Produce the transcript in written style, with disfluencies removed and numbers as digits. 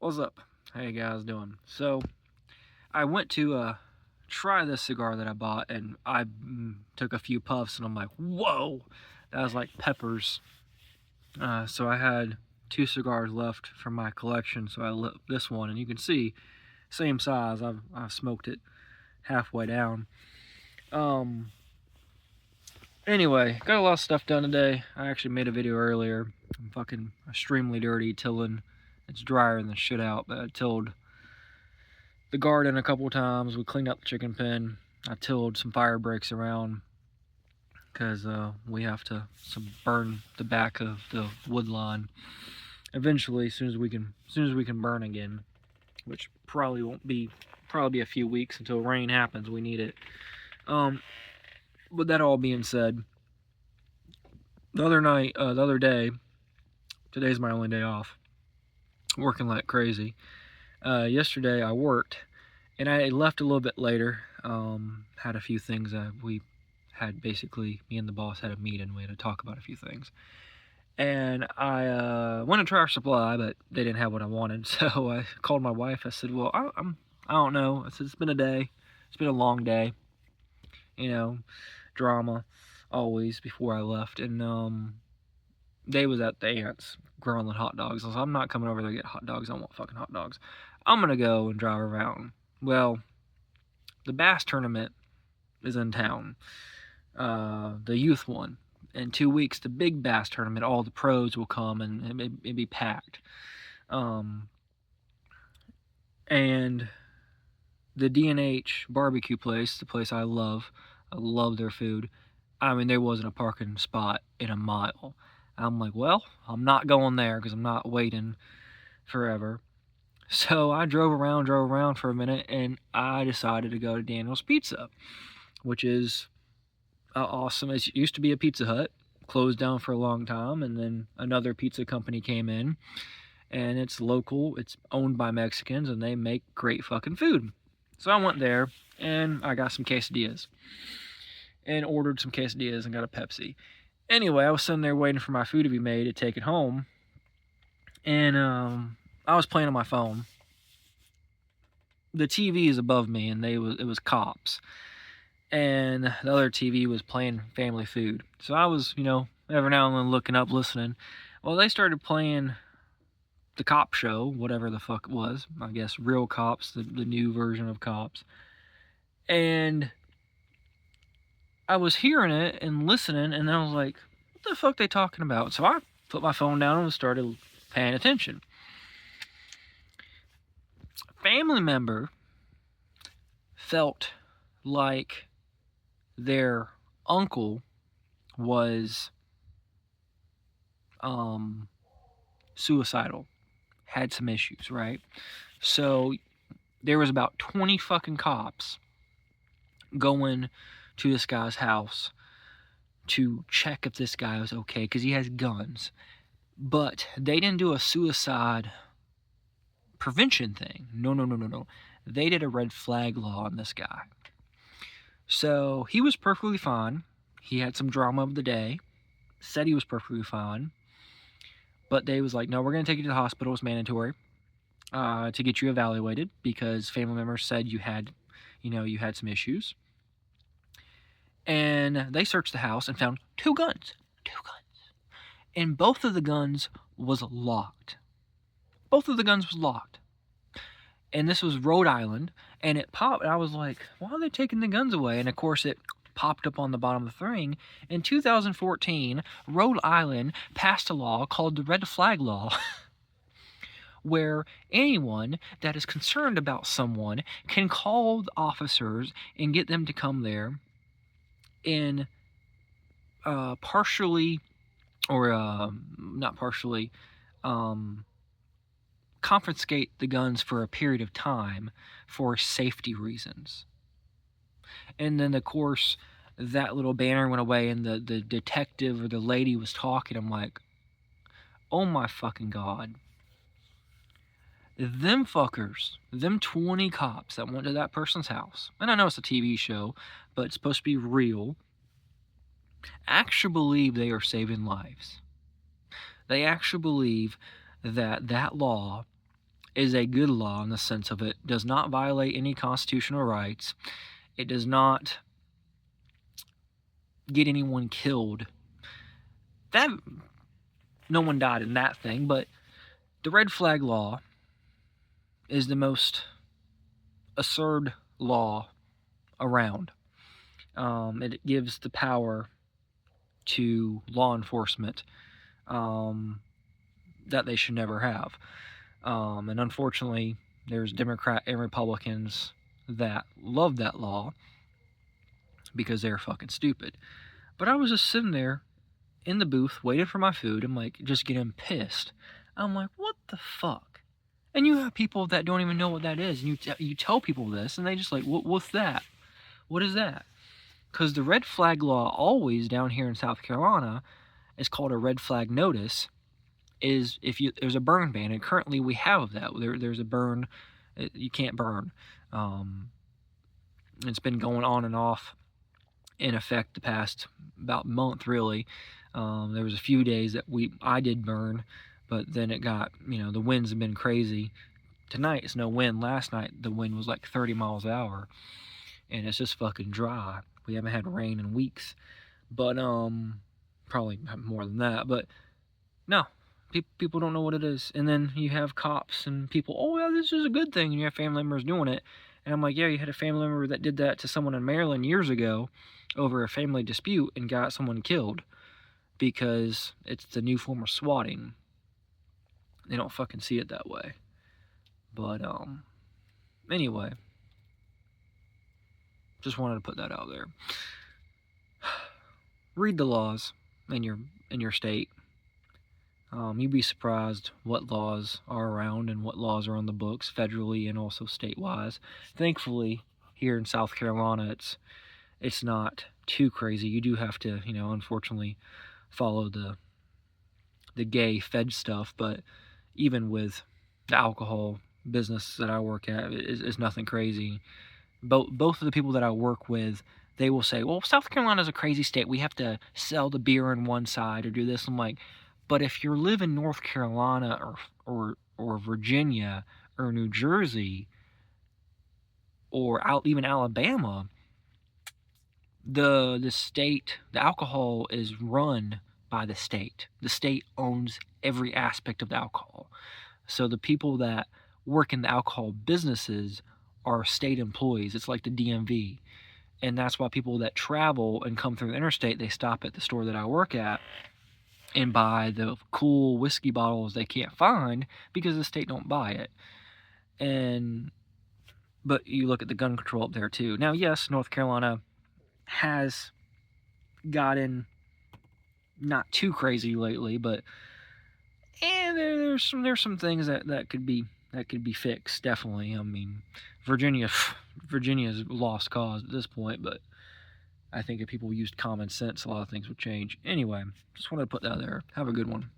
What's up? How you guys doing? So, I went to try this cigar that I bought, and I took a few puffs, and I'm like, whoa! That was like peppers. So I had two cigars left from my collection, so I lit this one, and you can see, same size. I've smoked it halfway down. Um. Anyway, got a lot of stuff done today. I actually made a video earlier. I'm fucking extremely dirty tilling. It's drier than shit out, but I tilled the garden a couple times. We cleaned out the chicken pen. I tilled some fire breaks around because we have to burn the back of the wood line eventually, as soon as we can burn again, which probably won't be a few weeks until rain happens. We need it. But that all being said, the other day, today's my only day off, working like crazy. Yesterday I worked, and I left a little bit later. Had a few things that we had, basically, me and the boss had a meeting. We had to talk about a few things. And I went to Tractor Supply, but they didn't have what I wanted. So I called my wife. I said, well, I don't know. I said, it's been a day. It's been a long day. You know, drama always before I left. And they was at the Ants grilling hot dogs. I was like, I'm not coming over there to get hot dogs. I don't want fucking hot dogs. I'm going to go and drive around. Well, the bass tournament is in town. The youth one. In 2 weeks, the big bass tournament, all the pros will come, and it'd be packed. And the D&H barbecue place, the place I love their food. I mean, there wasn't a parking spot in a mile. I'm like, well, I'm not going there because I'm not waiting forever. So I drove around for a minute, and I decided to go to Daniel's Pizza, which is awesome. It used to be a Pizza Hut, closed down for a long time, and then another pizza company came in, and it's local. It's owned by Mexicans, and they make great fucking food. So I went there, and I got some quesadillas, and ordered some quesadillas and got a Pepsi. Anyway, I was sitting there waiting for my food to be made to take it home, and I was playing on my phone. The TV is above me, and it was Cops, and the other TV was playing Family Feud. So I was, every now and then looking up, listening. Well, they started playing the Cop Show, whatever the fuck it was. I guess Real Cops, the new version of Cops. And I was hearing it and listening, and I was like, what the fuck they talking about? So I put my phone down and started paying attention. A family member felt like their uncle was suicidal, had some issues, right? So there was about 20 fucking cops going to this guy's house to check if this guy was okay, because he has guns. But they didn't do a suicide prevention thing. No. They did a red flag law on this guy. So he was perfectly fine. He had some drama of the day. Said he was perfectly fine. But they was like, no, we're going to take you to the hospital. It's mandatory to get you evaluated, because family members said you had some issues. And they searched the house and found two guns. And both of the guns was locked. And this was Rhode Island, and it popped. And I was like, why are they taking the guns away? And of course it popped up on the bottom of the thing. In 2014, Rhode Island passed a law called the Red Flag Law, where anyone that is concerned about someone can call the officers and get them to come there and confiscate the guns for a period of time for safety reasons. And then, of course, that little banner went away, and the detective or the lady was talking. I'm like, oh my fucking God. Them fuckers, them 20 cops that went to that person's house, and I know it's a TV show, but it's supposed to be real, actually believe they are saving lives. They actually believe that law is a good law in the sense of it does not violate any constitutional rights. It does not get anyone killed. That no one died in that thing, but the red flag law is the most absurd law around. It gives the power to law enforcement that they should never have. And unfortunately, there's Democrat and Republicans that love that law because they're fucking stupid. But I was just sitting there in the booth waiting for my food. I'm like, just getting pissed. I'm like, what the fuck? And you have people that don't even know what that is. And you tell people this, and they just like, what's that? What is that? Because the red flag law always down here in South Carolina is called a red flag notice. Is if there's a burn ban, and currently we have that. There's a burn, you can't burn. It's been going on and off in effect the past about month, really. There was a few days that I did burn, but then it got, the winds have been crazy. Tonight it's no wind. Last night the wind was like 30 miles an hour, and it's just fucking dry. We haven't had rain in weeks, but probably more than that. But no, people don't know what it is. And then you have cops and people, oh yeah, this is a good thing, and you have family members doing it. And I'm like, yeah, you had a family member that did that to someone in Maryland years ago over a family dispute and got someone killed because it's the new form of swatting. They don't fucking see it that way. But anyway, just wanted to put that out there. Read the laws in your state. You'd be surprised what laws are around and what laws are on the books federally and also state-wise. Thankfully, here in South Carolina, it's not too crazy. You do have to, unfortunately, follow the gay Fed stuff, but even with the alcohol business that I work at, it's nothing crazy. Both of the people that I work with, they will say, well, South Carolina is a crazy state. We have to sell the beer on one side or do this. I'm like, but if you live in North Carolina or Virginia or New Jersey or even Alabama, the state, the alcohol is run by the state. The state owns every aspect of the alcohol. So the people that work in the alcohol businesses are state employees. It's like the DMV. And that's why people that travel and come through the interstate, they stop at the store that I work at and buy the cool whiskey bottles they can't find because the state don't buy it. But you look at the gun control up there too. Now, yes, North Carolina has gotten not too crazy lately, but there's some things that could be fixed, definitely. I mean, Virginia's lost cause at this point, but I think if people used common sense, a lot of things would change. Anyway, just wanted to put that there. Have a good one.